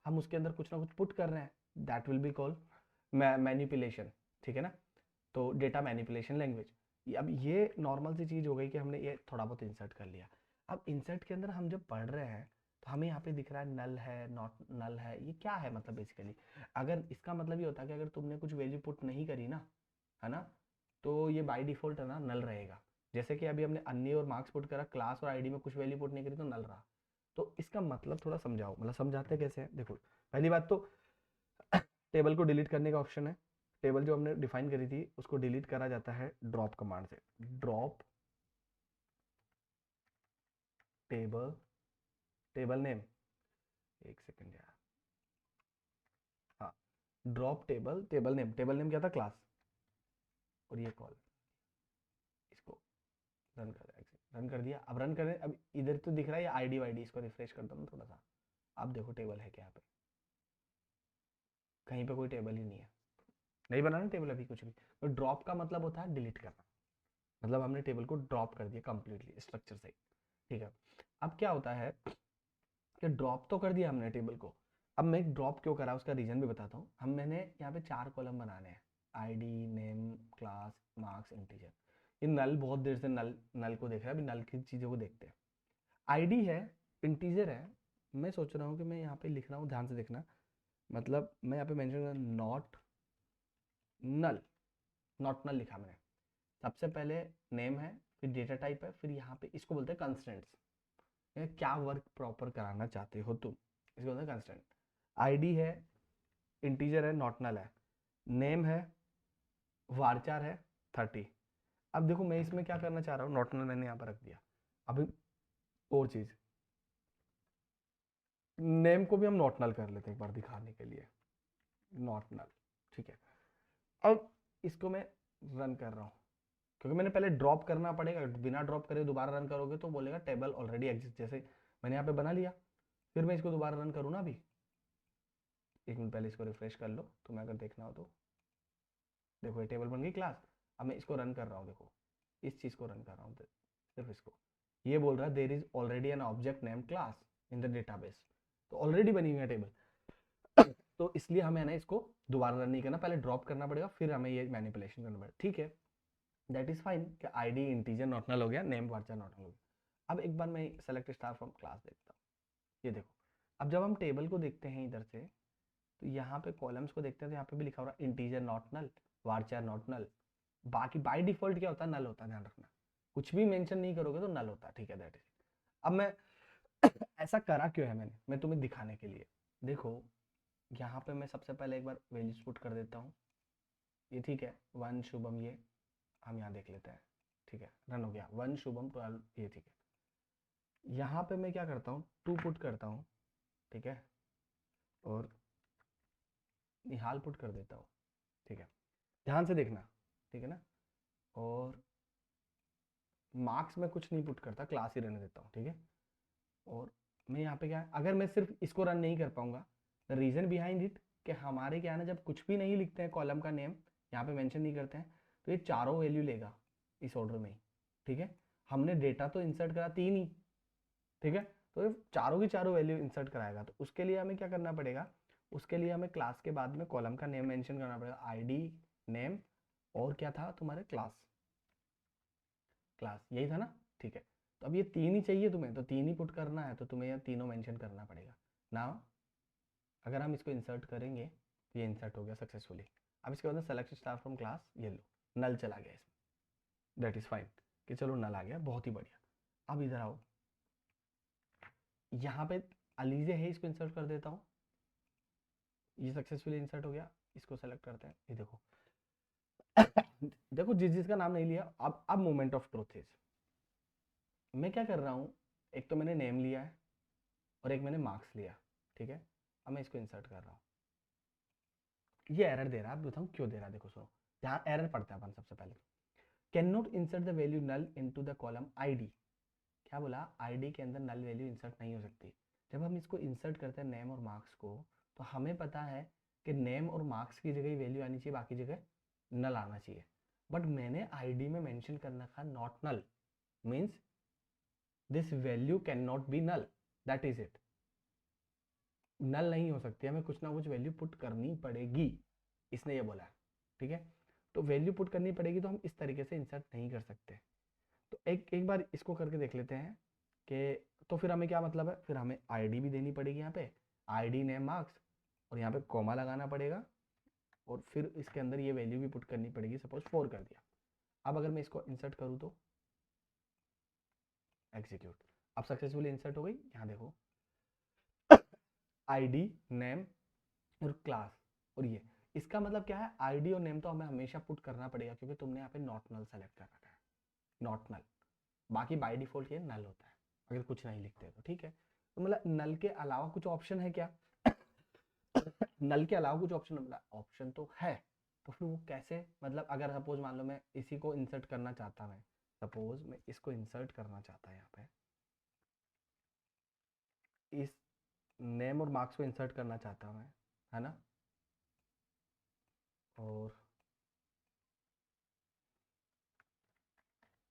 [SPEAKER 1] हम उसके अंदर कुछ ना कुछ पुट कर रहे हैं, that will be called manipulation, ठीक है ना। तो डेटा मैनिपुलेशन लैंग्वेज। अब ये नॉर्मल सी चीज़ हो गई कि हमने ये थोड़ा बहुत इंसर्ट कर लिया। अब इंसर्ट के अंदर हम जब पढ़ रहे हैं तो हमें यहाँ पे दिख रहा है नल है, नॉट नल है, ये क्या है मतलब बेसिकली, अगर इसका मतलब ये होता है कि अगर तुमने कुछ वैल्यू पुट नहीं करी ना, है ना, तो ये बाय डिफॉल्ट है ना नल रहेगा। जैसे कि अभी हमने अन्य और मार्क्स पुट करा, क्लास और आईडी में कुछ वैल्यू पुट नहीं करी तो नल रहा। तो इसका मतलब थोड़ा समझाओ, मतलब समझाते कैसे हैं, देखो पहली बात तो टेबल को डिलीट करने का ऑप्शन है, टेबल जो हमने डिफाइन करी थी उसको डिलीट करा जाता है ड्रॉप कमांड से, ड्रॉप टेबल, टेबल नेम, एक सेकंड यार, हाँ, ड्रॉप टेबल, टेबल नेम क्या था, क्लास, और ये कॉल, इसको रन कर दिया, रन कर दिया। अब रन करें, अब इधर तो दिख रहा है ये आईडी वाईडी, इसको रिफ्रेश करता हूँ थोड़ा सा, अब देखो टेबल है क्या, यहाँ पे कहीं पे कोई टेबल ही नहीं है, नहीं बना ना टेबल अभी कुछ भी। तो ड्रॉप का मतलब होता है डिलीट करना, मतलब हमने टेबल को ड्रॉप कर दिया कंप्लीटली स्ट्रक्चर से, ठीक है। अब क्या होता है कि ड्रॉप तो कर दिया हमने टेबल को, अब मैं ड्रॉप क्यों करा उसका रीजन भी बताता हूँ। हम मैंने यहाँ पे 4 कॉलम बनाने हैं, ID, name, class, marks, integer. ये नल बहुत देर से नल नल को देख रहा है, अभी नल की चीज़ों को देखते हैं। आईडी है, इंटीजर है, मैं सोच रहा हूँ कि मैं यहाँ पे लिख रहा हूँ, ध्यान से देखना, मतलब मैं यहाँ पे मेंशन कर नॉट नल, नॉट नल लिखा मैंने। सबसे पहले नेम है, फिर डेटा टाइप है, फिर यहाँ पे इसको बोलते हैं कंस्टेंट्स, क्या वर्क प्रॉपर कराना चाहते हो तुम, इसको बोलते हैं कंस्टेंट। आईडी है, इंटीजर है, नॉट नल है, नेम है, वारचार है 30। अब देखो मैं इसमें क्या करना चाह रहा हूँ, नॉट नल मैंने यहाँ पर रख दिया। अभी और चीज, नेम को भी हम नॉट नल कर लेते हैं एक बार दिखाने के लिए, नॉट नल, ठीक है। अब इसको मैं रन कर रहा हूँ, क्योंकि मैंने पहले ड्रॉप करना पड़ेगा, बिना ड्रॉप करे दोबारा रन करोगे तो बोलेगा टेबल ऑलरेडी एग्जिस्ट, जैसे मैंने यहाँ पे बना लिया, फिर मैं इसको दोबारा रन करूँ ना, अभी एक मिनट पहले इसको रिफ्रेश कर लो, तुम्हें अगर देखना हो तो देखो ये टेबल बन गई क्लास। अब मैं इसको रन कर रहा हूँ, देखो इस चीज़ को रन कर रहा हूँ, सिर्फ इसको, ये बोल रहा है there is already an object name class in the database, तो ऑलरेडी बनी हुई है टेबल। तो इसलिए हमें ना इसको दोबारा रन नहीं करना, पहले ड्रॉप करना पड़ेगा, फिर हमें ये मैनिपुलेशन करना पड़ेगा, ठीक है। दैट इज फाइन कि आईडी इंटीजर नॉट नल हो गया, नेम वार्चर नॉट नल हो गया। अब एक बार मैं सेलेक्ट स्टार फ्रॉम क्लास देखता हूँ, ये देखो, अब जब हम टेबल को देखते हैं इधर से, तो यहाँ पे कॉलम्स को देखते हैं तो यहाँ पे भी लिखा हो रहा है integer not null, varchar not null. बाकी बाय डिफॉल्ट क्या होता है, नल होता है, ध्यान रखना, कुछ भी मेंशन नहीं करोगे तो नल होता है, ठीक है, दैट इज। अब मैं ऐसा करा क्यों है मैंने, मैं तुम्हें दिखाने के लिए, देखो यहाँ पे मैं सबसे पहले एक बार वैल्यूज पुट कर देता हूँ, ये ठीक है, 1 शुभम, ये हम यहाँ देख लेते हैं, ठीक है, रन हो गया, 1 शुभम 12, ये ठीक है। यहाँ पे मैं क्या करता हूँ, 2 पुट करता हूँ, ठीक है, और निहाल पुट कर देता हूँ, ठीक है, ध्यान से देखना, ठीक है ना। और मार्क्स में कुछ नहीं पुट करता, क्लास ही रहने देता हूँ, ठीक है। और मैं यहाँ पे क्या, अगर मैं सिर्फ इसको रन नहीं कर पाऊंगा, द रीजन बिहाइंड इट, कि हमारे क्या है ना, जब कुछ भी नहीं लिखते हैं, कॉलम का नेम यहाँ पे मेंशन नहीं करते हैं, तो ये चारों वैल्यू लेगा इस ऑर्डर में ही, ठीक है। हमने डेटा तो इंसर्ट करा 3 ही, ठीक है, तो ये चारों की चारों वैल्यू इंसर्ट कराएगा, तो उसके लिए हमें क्या करना पड़ेगा, उसके लिए हमें क्लास के बाद में कॉलम का नेम मेंशन करना पड़ेगा, आईडी, नेम, और क्या था तुम्हारे, क्लास, क्लास यही था ना, ठीक है। तो अब ये 3 ही चाहिए तुम्हें, तो 3 ही पुट करना है, तो तुम्हें ये तीनों मेंशन करना पड़ेगा ना। अगर हम इसको इंसर्ट करेंगे तो ये इंसर्ट हो गया सक्सेसफुली। अब इसके बाद सेलेक्ट स्टार फ्रॉम क्लास, ये लो नल चला गया इसमें, दैट इज फाइन, कि चलो नल आ गया, बहुत ही बढ़िया। अब इधर आओ, यहाँ पे अलीजे है, इसको इंसर्ट कर देता हूँ, ये सक्सेसफुली इंसर्ट हो गया, इसको सेलेक्ट करते हैं, ये देखो देखो जिस जिसका नाम नहीं लिया, अब मोमेंट ऑफ ट्रुथ इज, मैं क्या कर रहा हूँ, एक तो मैंने नेम लिया है और एक मैंने मार्क्स लिया, ठीक है। अब मैं इसको इंसर्ट कर रहा हूँ, ये एरर दे रहा है, अब बताऊँ क्यों दे रहा है, देखो सुनो, यहाँ एरर पढ़ते हैं अपन सबसे पहले। Can not insert the value null into the column ID, क्या बोला, आईडी के अंदर नल वैल्यू इंसर्ट नहीं हो सकती। जब हम इसको इंसर्ट करते हैं नेम और मार्क्स को, तो हमें पता है कि नेम और मार्क्स की जगह वैल्यू आनी चाहिए, बाकी जगह नल आना चाहिए। बट मैंने आईडी में मेंशन करना था not null, means this value can not be null, that is it, null नहीं हो सकती, हमें कुछ ना कुछ वैल्यू पुट करनी पड़ेगी, इसने ये बोला है, ठीक है। तो वैल्यू पुट करनी पड़ेगी, तो हम इस तरीके से इंसर्ट नहीं कर सकते। तो एक एक बार इसको करके देख लेते हैं कि, तो फिर हमें क्या मतलब है, फिर हमें आईडी भी देनी पड़ेगी यहाँ पे, आईडी नेम मार्क्स, और यहाँ पे कॉमा लगाना पड़ेगा, और फिर इसके अंदर ये वैल्यू भी पुट करनी पड़ेगी, सपोज 4 कर दिया। अब अगर मैं इसको इंसर्ट करूँ तो एग्जीक्यूट, अब सक्सेसफुली इंसर्ट हो गई। यहाँ देखो आईडी नेम और क्लास, और ये इसका मतलब क्या है, आईडी और नेम तो हमें हमेशा पुट करना पड़ेगा, क्योंकि तुमने यहाँ पे नॉट नल सेलेक्ट कर रखा है, नॉट नल, बाकी बाय डिफॉल्ट ये नल होता है अगर कुछ नहीं लिखते तो, ठीक है। तो मतलब नल के अलावा कुछ ऑप्शन है क्या नल के अलावा कुछ ऑप्शन, मतलब ऑप्शन तो है, तो फिर वो कैसे, मतलब अगर सपोज मान लो मैं इसी को इंसर्ट करना चाहता, मैं सपोज मैं इसको इंसर्ट करना चाहता, यहाँ पे इस नेम और मार्क्स को इंसर्ट करना चाहता मैं, है ना, और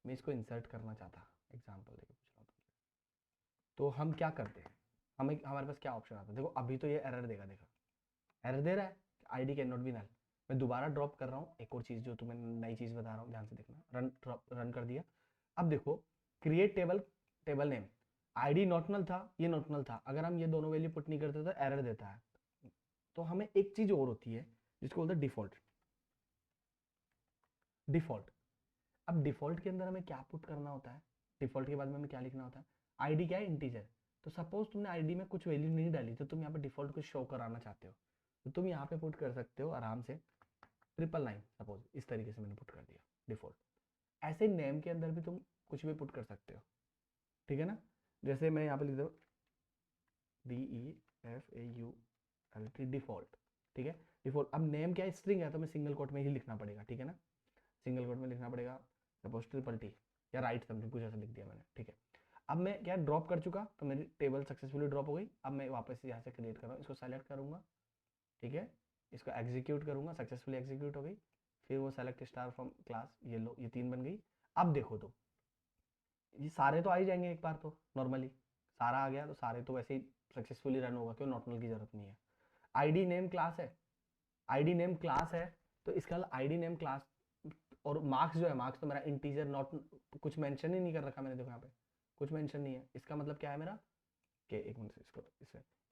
[SPEAKER 1] मैं इसको इंसर्ट करना चाहता, एग्जांपल लेके पूछ रहा हूँ, तो हम क्या करते हैं, हमें हमारे पास क्या ऑप्शन आता है, देखो अभी तो ये एरर देगा, देखो एरर दे रहा है, ID can not be null. मैं दोबारा ड्रॉप कर रहा हूँ, एक और चीज़ जो तुम्हें नई चीज़ बता रहा हूँ, ध्यान से देखना, रन कर दिया। अब देखो create table, table name, ID not null था, ये नॉट नल था, अगर हम ये दोनों वैल्यू पुट नहीं करते तो एरर देता है। तो हमें एक चीज़ और होती है जिसको बोलते हैं डिफॉल्ट, डिफॉल्ट। अब डिफॉल्ट के अंदर हमें क्या पुट करना होता है, डिफॉल्ट के बाद में हमें क्या लिखना होता है, आईडी क्या है, इंटीजर। तो सपोज तुमने आईडी में कुछ वैल्यू नहीं डाली, तो तुम यहाँ पे डिफॉल्ट को शो कराना चाहते हो, तो तुम यहाँ पे पुट कर सकते हो आराम से 999, सपोज इस तरीके से मैंने पुट कर दिया डिफॉल्ट। ऐसे नेम के अंदर भी तुम कुछ भी पुट कर सकते हो, ठीक है ना। जैसे मैं यहाँ पे लिख दो DEFAULT, डिफॉल्ट, ठीक है, डिफॉल्ट। अब नेम क्या है, स्ट्रिंग है, तो मैं सिंगल कोट में ही लिखना पड़ेगा, ठीक है ना, सिंगल कोट में लिखना पड़ेगा, सपोज T या राइट समथिंग कुछ ऐसा लिख दिया मैंने, ठीक है। अब मैं क्या ड्रॉप कर चुका, तो मेरी टेबल सक्सेसफुली ड्रॉप हो गई। अब मैं वापस यहाँ से क्रिएट कर रहा हूँ, इसको सेलेक्ट करूँगा, ठीक है, इसको एग्जीक्यूट करूँगा, सक्सेसफुली एग्जीक्यूट हो गई। फिर वो सेलेक्ट स्टार फ्रॉम क्लास, ये लो, ये 3 बन गई। अब देखो तो ये सारे तो आ ही जाएंगे एक बार, तो नॉर्मली सारा आ गया, तो सारे तो वैसे ही सक्सेसफुली रन होगा, क्यों नॉट नल की जरूरत नहीं है। आईडी नेम क्लास है, आईडी नेम क्लास है, तो इसका आईडी नेम क्लास, और मार्क्स जो है, मार्क्स तो मेरा इंटीजर, नॉट कुछ मेंशन ही नहीं कर रखा मैंने, देखो यहाँ पे कुछ मेंशन नहीं है। इसका मतलब क्या है मेरा, कि एक मिनट से इसको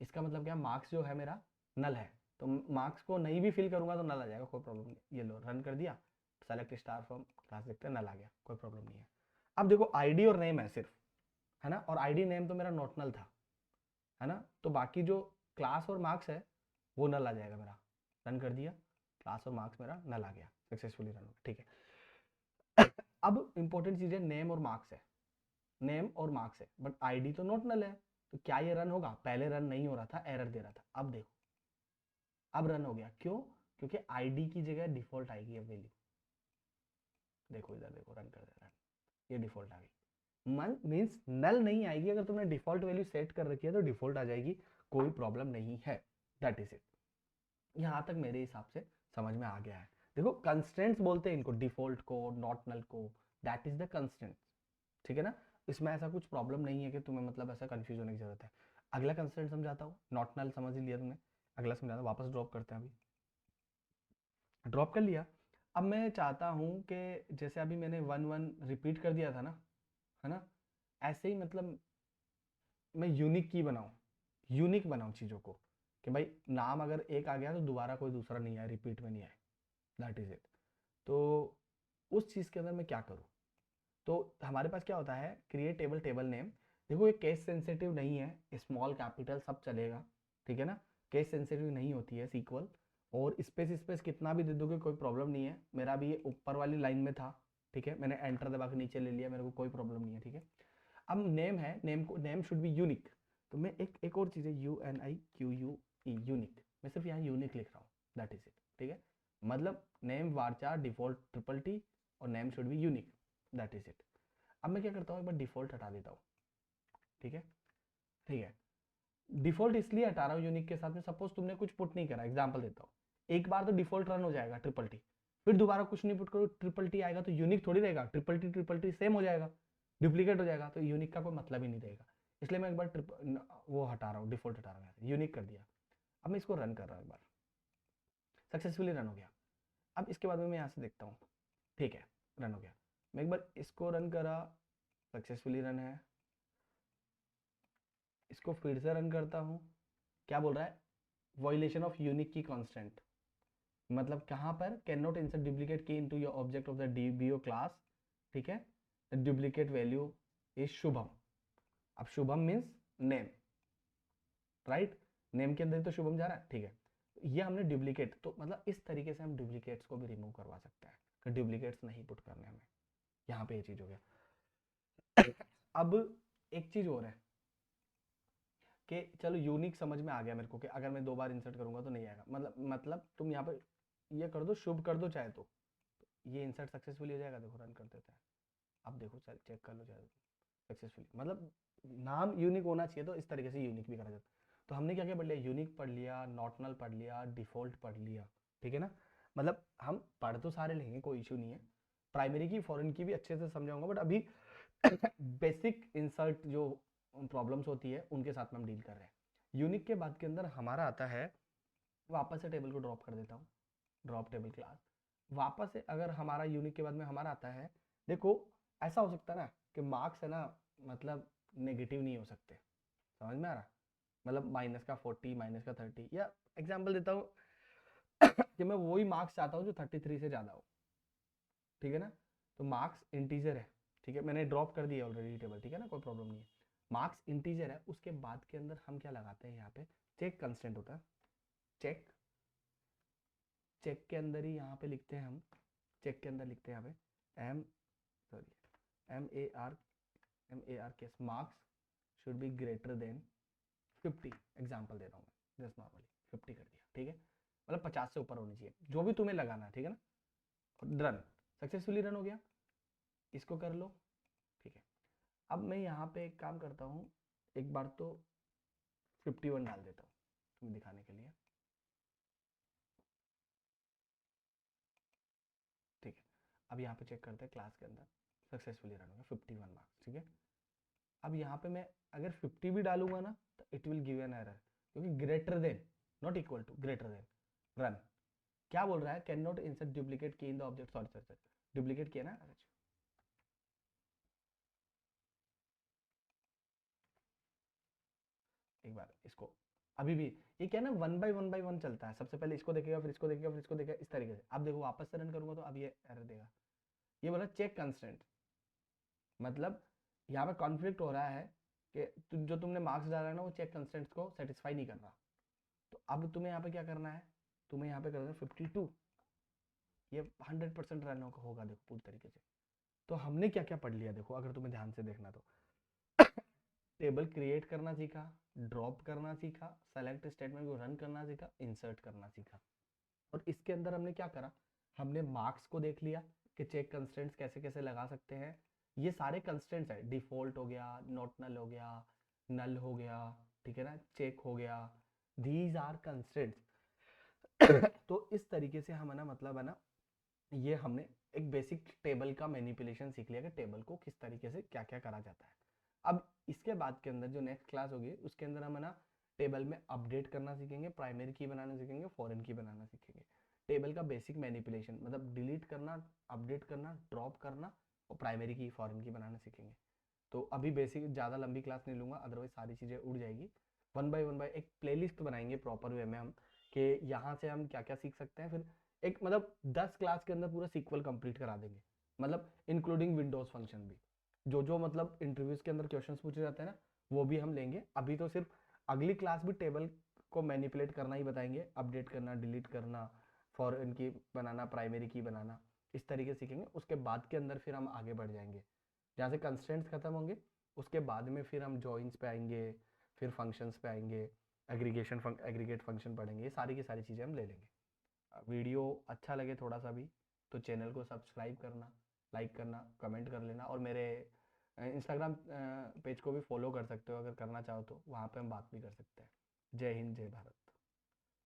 [SPEAKER 1] इसका मतलब क्या है, मार्क्स जो है मेरा नल है, तो मार्क्स को नहीं भी फिल करूंगा तो नल आ जाएगा, कोई प्रॉब्लम नहीं। ये लो रन कर दिया, सेलेक्ट स्टार फ्रॉम क्लास, देखते हैं नल आ गया, कोई प्रॉब्लम नहीं है। अब देखो आईडी और नेम है सिर्फ, है ना, और आईडी नेम तो मेरा नॉट नल था, है ना, तो बाकी जो क्लास और मार्क्स है वो नल आ जाएगा मेरा। रन कर दिया, क्लास और मार्क्स मेरा नल आ गया, सक्सेसफुली रन हो गया, ठीक है। अब इंपॉर्टेंट चीज है नेम और मार्क्स है, नेम और मार्क्स है, बट आईडी तो नॉट नल है, तो क्या ये रन होगा, पहले रन नहीं हो रहा था, एरर दे रहा था। अब देखो अब रन हो गया, क्यों, क्योंकि आईडी की जगह डिफॉल्ट आएगी अब वैल्यू, देखो इधर देखो, रन कर दे रन, ये डिफॉल्ट आ गई। मन मीन्स नल नहीं आएगी, अगर तुमने डिफॉल्ट वैल्यू सेट कर रखी है तो डिफॉल्ट आ जाएगी, कोई प्रॉब्लम नहीं है, दैट इज इट। यहाँ तक मेरे हिसाब से समझ में आ गया है। देखो कंस्ट्रेंट्स बोलते हैं इनको, डिफॉल्ट को, नॉट नल को, दैट इज द कंस्ट्रेंट, ठीक है ना। इसमें ऐसा कुछ प्रॉब्लम नहीं है कि तुम्हें मतलब ऐसा कंफ्यूज होने की जरूरत है। अगला कंस्ट्रेंट समझाता हूँ, नॉट नल समझ ही लिया तुमने, अगला समझाता हूँ, वापस ड्रॉप करते हैं, अभी ड्रॉप कर लिया। अब मैं चाहता हूँ कि जैसे अभी मैंने 1 1 रिपीट कर दिया था ना, है ना, ऐसे ही मतलब मैं यूनिक की बनाऊँ, यूनिक बनाऊँ चीज़ों को, कि भाई नाम अगर एक आ गया तो दोबारा कोई दूसरा नहीं आए, रिपीट में नहीं आए, दैट इज इट। तो उस चीज़ के अंदर मैं क्या करूँ, तो हमारे पास क्या होता है, क्रिएट टेबल, टेबल नेम। देखो ये केस सेंसिटिव नहीं है, स्मॉल कैपिटल सब चलेगा, ठीक है ना। केस सेंसिटिव नहीं होती है सीक्वल, और स्पेस कितना भी दे दोगे कोई प्रॉब्लम नहीं है। मेरा भी ये ऊपर वाली लाइन में था, ठीक है, मैंने एंटर दबा के नीचे ले लिया, मेरे को कोई प्रॉब्लम नहीं है, ठीक है। अब नेम है, नेम शुड बी यूनिक, तो मैं एक और चीज़ है, UNIQUE यूनिक, मैं सिर्फ यहाँ यूनिक लिख रहा हूँ, दैट इज इट, ठीक है। मतलब नेम वारचार डिफॉल्ट ट्रिपल टी और name should be unique, that is it. अब मैं क्या करता हूँ, एक बार डिफॉल्ट हटा देता हूँ, ठीक है, ठीक है। डिफॉल्ट इसलिए हटा रहा हूँ यूनिक के साथ में, सपोज तुमने कुछ पुट नहीं करा, एग्जांपल देता हूँ, एक बार तो डिफॉल्ट रन हो जाएगा ट्रिपल टी, फिर दोबारा कुछ नहीं पुट करो ट्रिपल टी आएगा, तो यूनिक थोड़ी रहेगा, ट्रिपल टी सेम हो जाएगा, डुप्लीकेट हो जाएगा, तो यूनिक का कोई मतलब ही नहीं रहेगा। इसलिए मैं एक बार वो हटा रहा हूँ, डिफॉल्ट हटा रहा हूँ, यूनिक कर दिया। अब मैं इसको रन कर रहा हूँ, एक बार सक्सेसफुली रन हो गया। अब इसके बाद में मैं यहाँ से देखता हूँ, ठीक है, रन हो गया। मैं एक बार इसको रन करा, सक्सेसफुली रन है, इसको फिर से रन करता हूँ, क्या बोल रहा है, वायलेशन ऑफ यूनिक की कांस्टेंट, मतलब कहाँ पर, कैन नॉट इंसर्ट डुप्लीकेट की into your object of the DBO class, ठीक है, डुप्लीकेट वैल्यू इज शुभम। अब Shubham means name, right, name के अंदर तो शुभम जा रहा है, ठीक है। ये हमने डुप्लीकेट, तो मतलब इस तरीके से हम डुप्लीकेट्स को भी रिमूव करवा सकते हैं, कि डुप्लीकेट्स नहीं पुट करने हमें, यहाँ पे ये चीज हो गया। अब एक चीज और है कि चलो यूनिक समझ में आ गया मेरे को, कि अगर मैं 2 बार इंसर्ट करूंगा तो नहीं आएगा, मतलब तुम यहाँ पे ये कर दो, शुभ कर दो चाहे, तो ये इंसर्ट सक्सेसफुली हो जाएगा, देखो रन कर देते हैं। अब देखो चेक कर लो चाहे सक्सेसफुली, मतलब नाम यूनिक होना चाहिए, तो इस तरीके से यूनिक भी करा जाता है। तो हमने क्या क्या पढ़ लिया, यूनिक पढ़ लिया, नॉट नल पढ़ लिया, डिफॉल्ट पढ़ लिया, ठीक है ना। मतलब हम पढ़ तो सारे लेंगे, कोई इशू नहीं है, प्राइमरी की फॉरेन की भी अच्छे से समझाऊंगा, बट अभी बेसिक इंसर्ट जो प्रॉब्लम्स होती है उनके साथ में हम डील कर रहे हैं। यूनिक के बाद के अंदर हमारा आता है, वापस से टेबल को ड्रॉप कर देता हूँ, ड्रॉप टेबल क्लास, वापस से अगर हमारा यूनिक के बाद में हमारा आता है, देखो ऐसा हो सकता है ना कि मार्क्स है ना, मतलब नेगेटिव नहीं हो सकते, समझ में आ रहा, मतलब -40 -30, या एग्जांपल देता हूँ कि मैं वही मार्क्स चाहता हूँ जो 33 से ज़्यादा हो, ठीक है ना। तो मार्क्स इंटीजर है, ठीक है, मैंने ड्रॉप कर दिया ऑलरेडी टेबल, ठीक है ना, कोई प्रॉब्लम नहीं है। मार्क्स इंटीजर है, उसके बाद के अंदर हम क्या लगाते हैं, यहाँ पे चेक कंस्टेंट होता है, चेक, चेक के अंदर ही यहाँ पे लिखते हैं हम, चेक के अंदर लिखते हैं यहाँ पे M A R case marks should be greater than 50, example दे रहा हूँ मैं, जस्ट नॉर्मली 50 कर दिया, ठीक है, मतलब 50 से ऊपर होनी चाहिए, जो भी तुम्हें लगाना है, ठीक है ना। रन, सक्सेसफुली रन हो गया, इसको कर लो, ठीक है। अब मैं यहाँ पे एक काम करता हूँ, एक बार तो 51 डाल देता हूँ तुम्हें दिखाने के लिए, ठीक है। अब यहाँ पे चेक करते हैं क्लास के अंदर, सक्सेसफुली रन हो गया, 51 मार्क्स, ठीक है। अब यहाँ पे मैं अगर 50 भी डालूंगा ना, तो it will give an error, क्योंकि greater than, not equal to, greater than, run, क्या बोल रहा है, can not insert duplicate key in the object, sorry sir duplicate किया ना, एक बार इसको, अभी भी ये क्या ना, 1 बाय 1 चलता है, सबसे पहले इसको देखेगा, फिर इसको देखेगा, फिर इसको देखेगा, इस तरीके से। अब देखो वापस से रन करूंगा तो अब ये एरर देगा, ये बोला चेक कंस्टेंट, मतलब यहाँ पे कॉन्फ्लिक्ट हो रहा है कि जो तुमने मार्क्स डाला है ना, वो चेक कंस्टेंट्स को सेटिस्फाई नहीं कर रहा। तो अब तुम्हें यहाँ पे क्या करना है, तुम्हें यहाँ पे करना है 52, ये 100% रन होगा, देखो पूरी तरीके से। तो हमने क्या क्या पढ़ लिया, देखो अगर तुम्हें ध्यान से देखना तो, टेबल क्रिएट करना सीखा, ड्रॉप करना सीखा, सेलेक्ट स्टेटमेंट को रन करना सीखा, इंसर्ट करना सीखा। और इसके अंदर हमने क्या करा, हमने मार्क्स को देख लिया कि चेक कंस्टेंट्स कैसे कैसे लगा सकते हैं, ये सारे कंस्टेंट्स है, डिफॉल्ट हो गया, नॉट नल हो गया, नल हो गया, ठीक है ना, चेक हो गया, दीज आर कंस्टेंट्स। तो इस तरीके से हम है ना, मतलब है ना, ये हमने एक बेसिक टेबल का मैनिपुलेशन सीख लिया कि टेबल को किस तरीके से क्या क्या करा जाता है। अब इसके बाद के अंदर जो नेक्स्ट क्लास होगी, उसके अंदर हम है ना टेबल में अपडेट करना सीखेंगे, प्राइमरी की बनाना सीखेंगे, फॉरेन की बनाना सीखेंगे, टेबल का बेसिक मैनिपुलेशन, मतलब डिलीट करना, अपडेट करना, ड्रॉप करना, और प्राइमरी की फॉरेन की बनाना सीखेंगे। तो अभी बेसिक ज़्यादा लंबी क्लास नहीं लूँगा, अदरवाइज सारी चीज़ें उड़ जाएगी। 1 बाय 1 एक प्लेलिस्ट बनाएंगे प्रॉपर वे में हम, कि यहाँ से हम क्या क्या सीख सकते हैं, फिर एक मतलब 10 क्लास के अंदर पूरा सीक्वल कंप्लीट करा देंगे, मतलब इंक्लूडिंग विंडोज़ फंक्शन भी, जो मतलब इंटरव्यूज़ के अंदर क्वेश्चंस पूछे जाते हैं ना, वो भी हम लेंगे। अभी तो सिर्फ अगली क्लास भी टेबल को मैनिपुलेट करना ही बताएंगे, अपडेट करना, डिलीट करना, फॉरेन की बनाना, प्राइमरी की बनाना, इस तरीके सीखेंगे। उसके बाद के अंदर फिर हम आगे बढ़ जाएंगे, जहाँ से कंस्ट्रेंट्स खत्म होंगे उसके बाद में फिर हम जॉइंस पे आएंगे, फिर फंक्शंस पे आएंगे, एग्रीगेट फंक्शन पढ़ेंगे, ये सारी की सारी चीज़ें हम ले लेंगे। वीडियो अच्छा लगे थोड़ा सा भी तो चैनल को सब्सक्राइब करना, लाइक करना, कमेंट कर लेना, और मेरे इंस्टाग्राम पेज को भी फॉलो कर सकते हो अगर करना चाहो तो, वहाँ पे हम बात भी कर सकते हैं। जय हिंद, जय भारत।